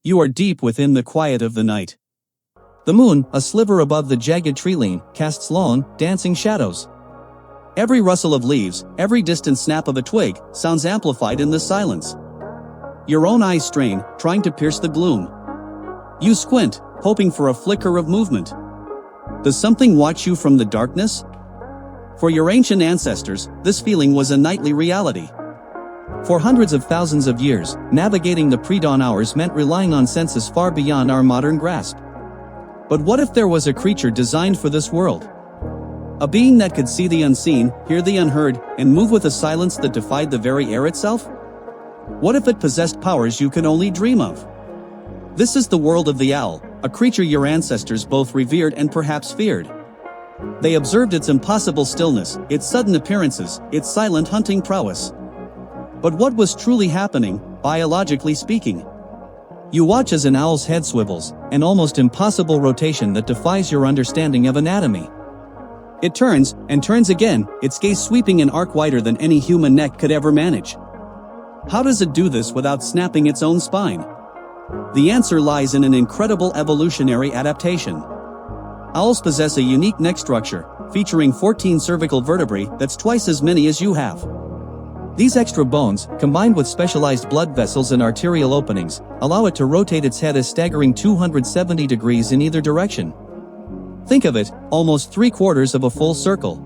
You are deep within the quiet of the night. The moon, a sliver above the jagged tree-line, casts long, dancing shadows. Every rustle of leaves, every distant snap of a twig, sounds amplified in the silence. Your own eyes strain, trying to pierce the gloom. You squint, hoping for a flicker of movement. Does something watch you from the darkness? For your ancient ancestors, this feeling was a nightly reality. For hundreds of thousands of years, navigating the pre-dawn hours meant relying on senses far beyond our modern grasp. But what if there was a creature designed for this world? A being that could see the unseen, hear the unheard, and move with a silence that defied the very air itself? What if it possessed powers you could only dream of? This is the world of the owl, a creature your ancestors both revered and perhaps feared. They observed its impossible stillness, its sudden appearances, its silent hunting prowess. But what was truly happening, biologically speaking? You watch as an owl's head swivels, an almost impossible rotation that defies your understanding of anatomy. It turns, and turns again, its gaze sweeping an arc wider than any human neck could ever manage. How does it do this without snapping its own spine? The answer lies in an incredible evolutionary adaptation. Owls possess a unique neck structure, featuring 14 cervical vertebrae that's twice as many as you have. These extra bones, combined with specialized blood vessels and arterial openings, allow it to rotate its head a staggering 270 degrees in either direction. Think of it, almost 3/4 of a full circle.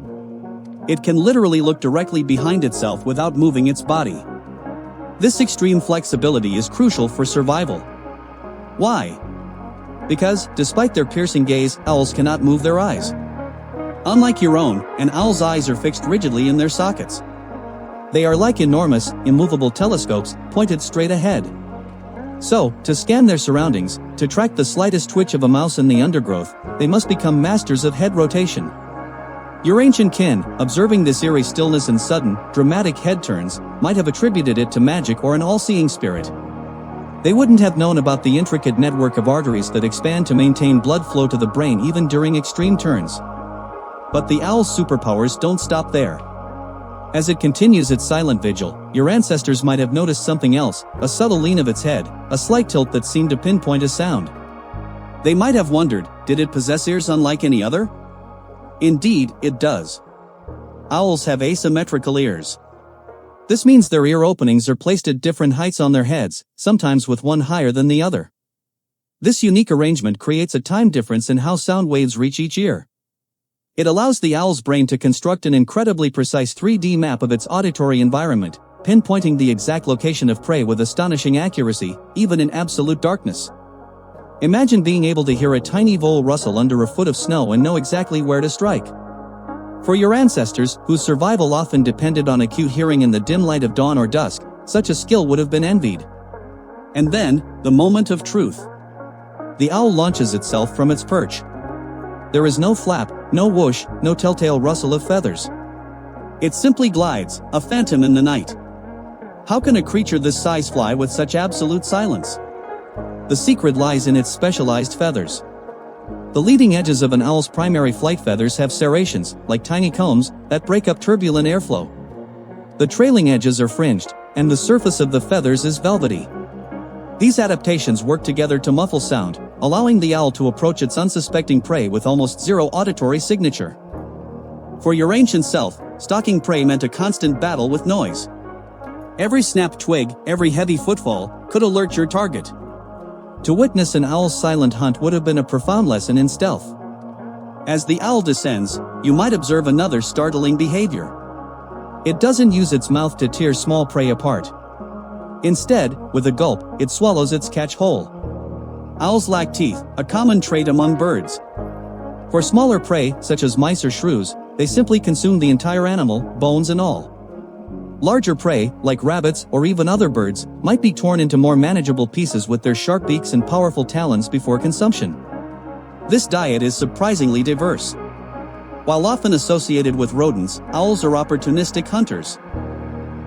It can literally look directly behind itself without moving its body. This extreme flexibility is crucial for survival. Why? Because, despite their piercing gaze, owls cannot move their eyes. Unlike your own, an owl's eyes are fixed rigidly in their sockets. They are like enormous, immovable telescopes, pointed straight ahead. So, to scan their surroundings, to track the slightest twitch of a mouse in the undergrowth, they must become masters of head rotation. Your ancient kin, observing this eerie stillness and sudden, dramatic head turns, might have attributed it to magic or an all-seeing spirit. They wouldn't have known about the intricate network of arteries that expand to maintain blood flow to the brain even during extreme turns. But the owl's superpowers don't stop there. As it continues its silent vigil, your ancestors might have noticed something else, a subtle lean of its head, a slight tilt that seemed to pinpoint a sound. They might have wondered, did it possess ears unlike any other? Indeed, it does. Owls have asymmetrical ears. This means their ear openings are placed at different heights on their heads, sometimes with one higher than the other. This unique arrangement creates a time difference in how sound waves reach each ear. It allows the owl's brain to construct an incredibly precise 3D map of its auditory environment, pinpointing the exact location of prey with astonishing accuracy, even in absolute darkness. Imagine being able to hear a tiny vole rustle under a foot of snow and know exactly where to strike. For your ancestors, whose survival often depended on acute hearing in the dim light of dawn or dusk, such a skill would have been envied. And then, the moment of truth. The owl launches itself from its perch. There is no flap, no whoosh, no telltale rustle of feathers. It simply glides, a phantom in the night. How can a creature this size fly with such absolute silence? The secret lies in its specialized feathers. The leading edges of an owl's primary flight feathers have serrations, like tiny combs, that break up turbulent airflow. The trailing edges are fringed, and the surface of the feathers is velvety. These adaptations work together to muffle sound, allowing the owl to approach its unsuspecting prey with almost zero auditory signature. For your ancient self, stalking prey meant a constant battle with noise. Every snapped twig, every heavy footfall, could alert your target. To witness an owl's silent hunt would have been a profound lesson in stealth. As the owl descends, you might observe another startling behavior. It doesn't use its mouth to tear small prey apart. Instead, with a gulp, it swallows its catch whole. Owls lack teeth, a common trait among birds. For smaller prey, such as mice or shrews, they simply consume the entire animal, bones and all. Larger prey, like rabbits or even other birds, might be torn into more manageable pieces with their sharp beaks and powerful talons before consumption. This diet is surprisingly diverse. While often associated with rodents, owls are opportunistic hunters.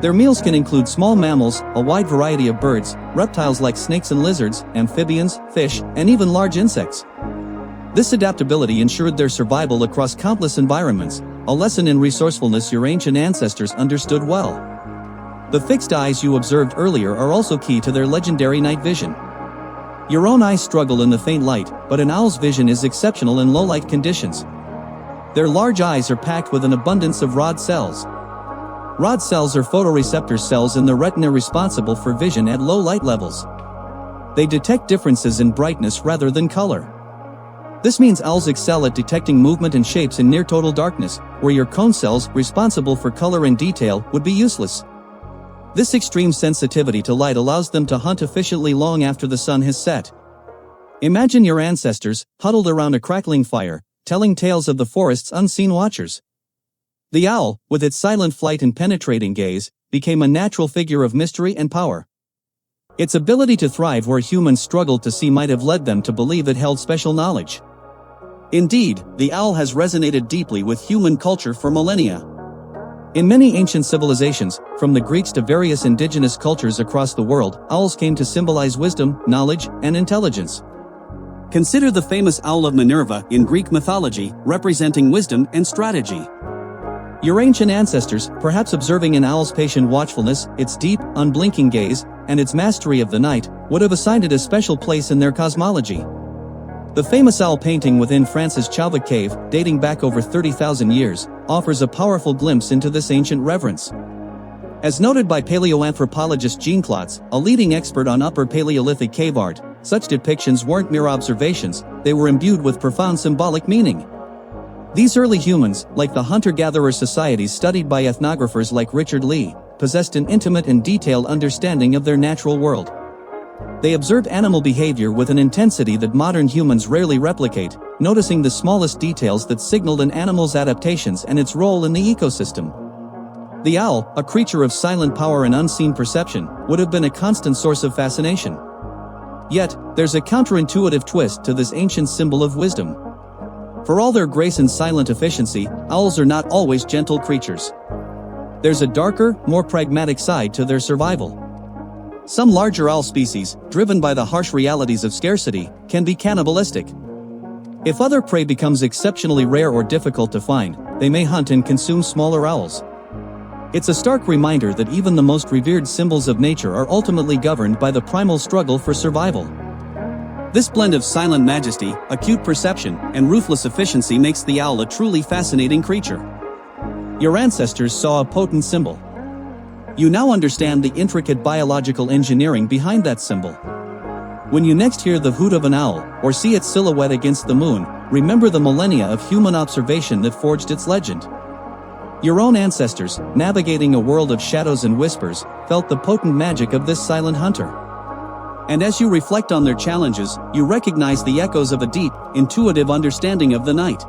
Their meals can include small mammals, a wide variety of birds, reptiles like snakes and lizards, amphibians, fish, and even large insects. This adaptability ensured their survival across countless environments, a lesson in resourcefulness your ancient ancestors understood well. The fixed eyes you observed earlier are also key to their legendary night vision. Your own eyes struggle in the faint light, but an owl's vision is exceptional in low-light conditions. Their large eyes are packed with an abundance of rod cells. Rod cells are photoreceptor cells in the retina responsible for vision at low light levels. They detect differences in brightness rather than color. This means owls excel at detecting movement and shapes in near-total darkness, where your cone cells, responsible for color and detail, would be useless. This extreme sensitivity to light allows them to hunt efficiently long after the sun has set. Imagine your ancestors, huddled around a crackling fire, telling tales of the forest's unseen watchers. The owl, with its silent flight and penetrating gaze, became a natural figure of mystery and power. Its ability to thrive where humans struggled to see might have led them to believe it held special knowledge. Indeed, the owl has resonated deeply with human culture for millennia. In many ancient civilizations, from the Greeks to various indigenous cultures across the world, owls came to symbolize wisdom, knowledge, and intelligence. Consider the famous owl of Minerva in Greek mythology, representing wisdom and strategy. Your ancient ancestors, perhaps observing an owl's patient watchfulness, its deep, unblinking gaze, and its mastery of the night, would have assigned it a special place in their cosmology. The famous owl painting within France's Chauvet cave, dating back over 30,000 years, offers a powerful glimpse into this ancient reverence. As noted by paleoanthropologist Jean Klotz, a leading expert on Upper Paleolithic cave art, such depictions weren't mere observations, they were imbued with profound symbolic meaning. These early humans, like the hunter-gatherer societies studied by ethnographers like Richard Lee, possessed an intimate and detailed understanding of their natural world. They observed animal behavior with an intensity that modern humans rarely replicate, noticing the smallest details that signaled an animal's adaptations and its role in the ecosystem. The owl, a creature of silent power and unseen perception, would have been a constant source of fascination. Yet, there's a counterintuitive twist to this ancient symbol of wisdom. For all their grace and silent efficiency, owls are not always gentle creatures. There's a darker, more pragmatic side to their survival. Some larger owl species, driven by the harsh realities of scarcity, can be cannibalistic. If other prey becomes exceptionally rare or difficult to find, they may hunt and consume smaller owls. It's a stark reminder that even the most revered symbols of nature are ultimately governed by the primal struggle for survival. This blend of silent majesty, acute perception, and ruthless efficiency makes the owl a truly fascinating creature. Your ancestors saw a potent symbol. You now understand the intricate biological engineering behind that symbol. When you next hear the hoot of an owl, or see its silhouette against the moon, remember the millennia of human observation that forged its legend. Your own ancestors, navigating a world of shadows and whispers, felt the potent magic of this silent hunter. And as you reflect on their challenges, you recognize the echoes of a deep, intuitive understanding of the night.